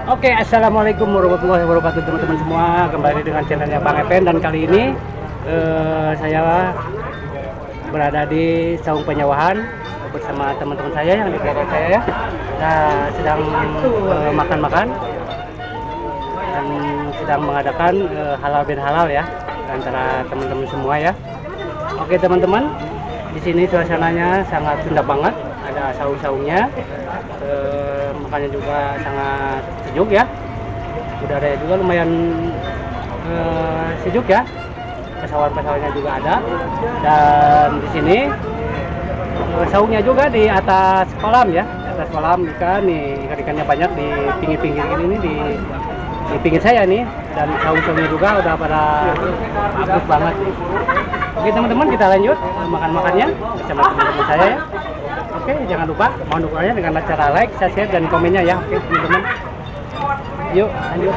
Oke, assalamualaikum warahmatullahi wabarakatuh teman-teman semua. Kembali dengan channelnya Bang Epen, dan kali ini saya berada di saung penyewahan bersama teman-teman saya yang di belakang saya ya. Nah, sedang makan-makan dan sedang mengadakan halal bin halal ya antara teman-teman semua ya. Oke teman-teman, di sini suasananya sangat indah banget. Ada saung-saungnya, makanya juga sangat sejuk ya. Udaranya juga lumayan sejuk ya. Pesawat-pesawatnya juga ada. Dan di sini saungnya juga di atas kolam ya. Di atas kolam ikan nih, ikan-ikannya banyak di pinggir-pinggir ini di pinggir saya nih. Dan saung-saungnya juga udah pada aktif banget nih. Oke teman-teman, kita lanjut makan-makannya bersama teman-teman saya ya. Oke, jangan lupa mohon dukungannya dengan cara like, share, dan komennya ya. Oke teman-teman, yuk lanjut.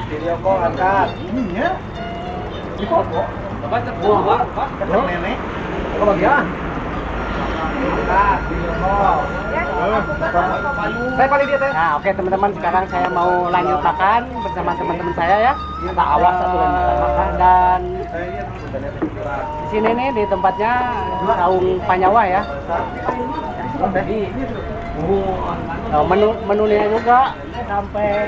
Video call angkat. Iya. Di foto. Baca buah, Pak. Ketemu nenek. Ke bagian. Angkat video call. Saya paling dia teh. Nah, oke teman-teman, sekarang saya mau lanjut makan bersama teman-teman saya ya. Kita awas satu makan. Dan di sini nih di tempatnya saung Panyawa ya. Nah, menunya juga sampai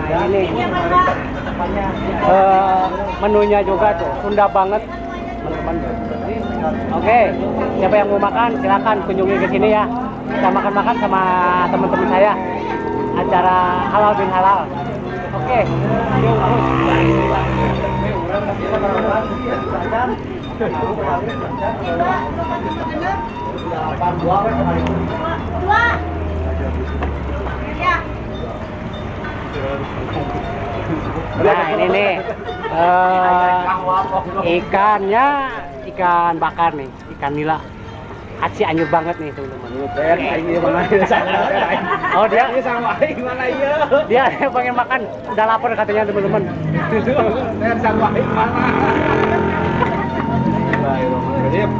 nah ini menunya juga tuh Sunda banget teman-teman. Oke, siapa yang mau makan silakan kunjungi ke sini ya. Kita makan-makan sama teman-teman saya, acara halal bin halal. Oke, nah ini nih ikannya, ikan bakar nih, ikan nila. Aci anyur banget nih teman-teman. Oh dia sama gimana iya? Dia pengen makan, udah lapar katanya teman-teman. Saya sama mana? Bismillahirrahmanirrahim.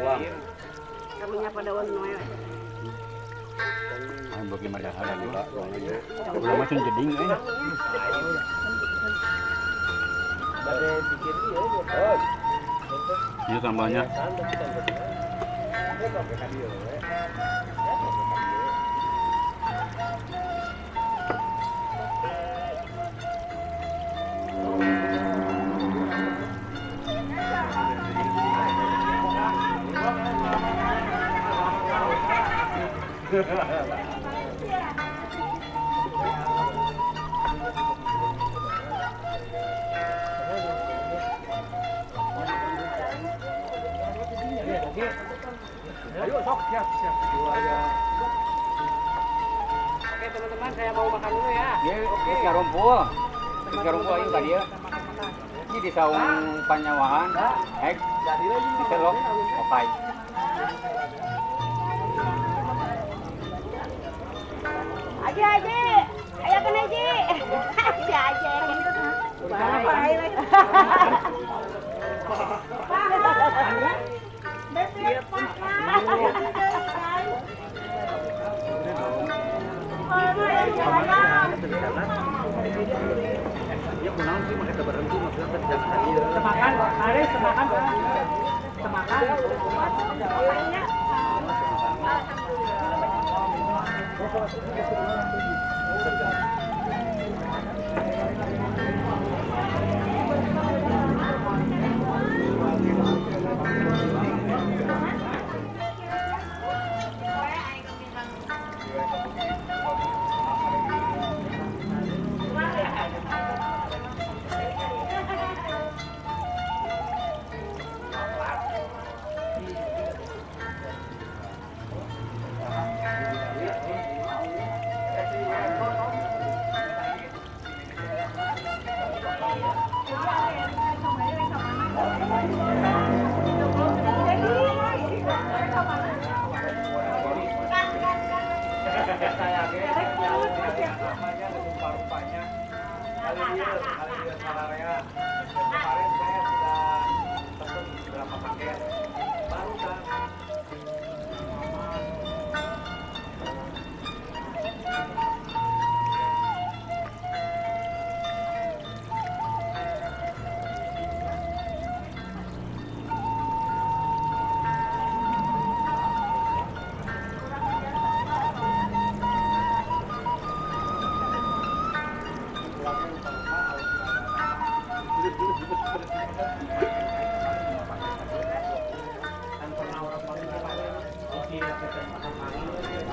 Buang. Kamunya pada warna Belum lima dah ada juga. Belum macam jeding Ini tambahnya. Ayo sok, siap. Oke teman-teman, saya mau makan dulu ya. Iya, oke. Karumpul ini tadi ya. Ini di saung Panyawahan. Di Selok, Opai. Aja aja. Ayo kan aja. Aja aja kan. Semakan, hari semakan, semakan. Hãy subscribe cho kênh Ghiền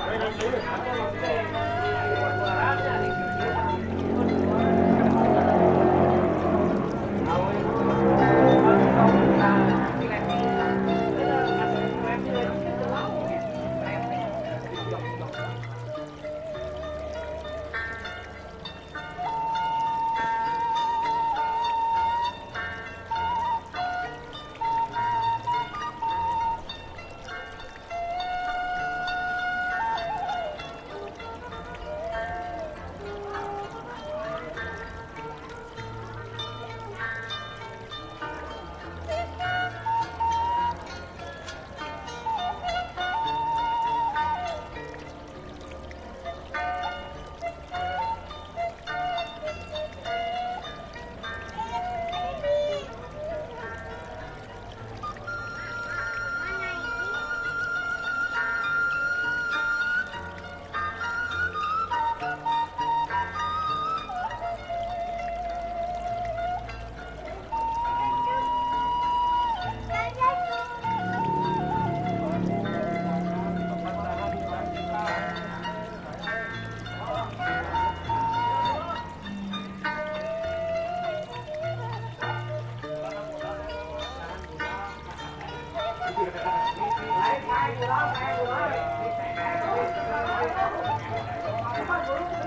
Mì Gõ để không bỏ lỡ những video hấp dẫn.